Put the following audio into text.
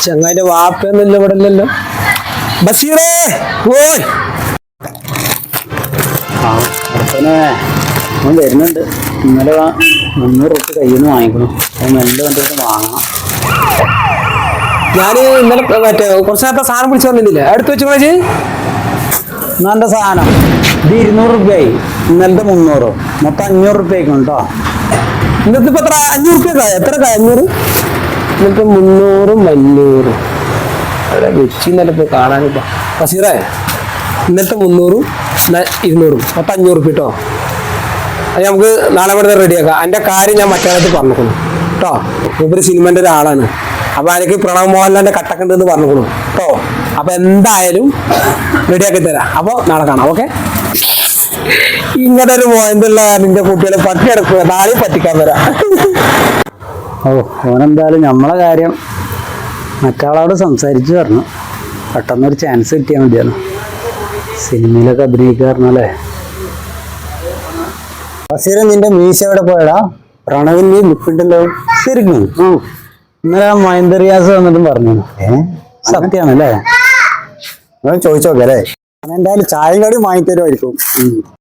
ചങ്ങായിന്റെ വാപ്പൊന്നുമില്ല ഇവിടെ ഇല്ലല്ലോ. ബഷീറേ ഓയ് വരുന്നുണ്ട്. ഇന്നലെ 300 റുപ്യ കയ്യിൽ നിന്ന് വാങ്ങിക്കണം. മെല്ലെ വന്നിട്ട് വാങ്ങണം. ഞാന് ഇന്നലെ മറ്റേ കുറച്ച് നേരത്തെ സാധനം വിളിച്ചു വന്നില്ലേ, അടുത്ത് വെച്ചു കോളേജ് നല്ല സാധനം. ഇത് 200 റുപ്യായി. ഇന്നലത്തെ 300, മൊത്തം 500 റുപ്യക്കും കേട്ടോ. ഇന്നത്തെ ഇപ്പൊ എത്ര? 500 റുപ്യ. എത്ര 500? ഇന്നത്തെ 300 500 അവിടെ വെച്ചിന്നല്ല ഇപ്പൊ കാണാനില്ല. ബഷീറേ ഇന്നത്തെ 300 200 മൊത്തം 500 റുപ്യ കേട്ടോ. അത് നമുക്ക് നാളെ ഇവിടെ റെഡിയാക്കാം. എൻ്റെ കാര്യം ഞാൻ മറ്റേ പറഞ്ഞിരിക്കുന്നു കേട്ടോ. ഇവര് സിനിമന്റെ ഒരാളാണ്. അപ്പൊ എനിക്ക് പ്രണവ് മോഹൻലാലിന്റെ കട്ടൊക്കെ ഉണ്ടെന്ന് പറഞ്ഞിരിക്കുന്നു കേട്ടോ. അപ്പൊ എന്തായാലും റെഡിയാക്കി തരാം. അപ്പൊ നാളെ കാണാം. ഓക്കെ. ഇങ്ങനെ ഒരു മോഹൻലുള്ള നിന്റെ കുട്ടികളെ പട്ടി എടുക്കുക, നാളെ പറ്റിക്കാൻ വരാം. ഓനെന്തായാലും നമ്മളെ കാര്യം മറ്റാളോട് സംസാരിച്ചു പറഞ്ഞു. പെട്ടെന്നൊരു ചാൻസ് കിട്ടിയാൽ മതിയാണ്. സിനിമയിലൊക്കെ അഭിനയിക്കാറുന്നല്ലേ. ബഷീർ, നിന്റെ മീശ എവിടെ പോയടാ? പ്രണവിന്റെ നിപ്പിണ്ടല്ലോ. ശരിക്കും ഇന്നലെ മഹേന്ദ്ര റിയാസ് വന്നിട്ടും പറഞ്ഞു. സത്യാണല്ലേ? ചോദിച്ചോക്കെ അല്ലേ? എന്തായാലും ചായയും കടി വാങ്ങിത്തരുമായിരിക്കും.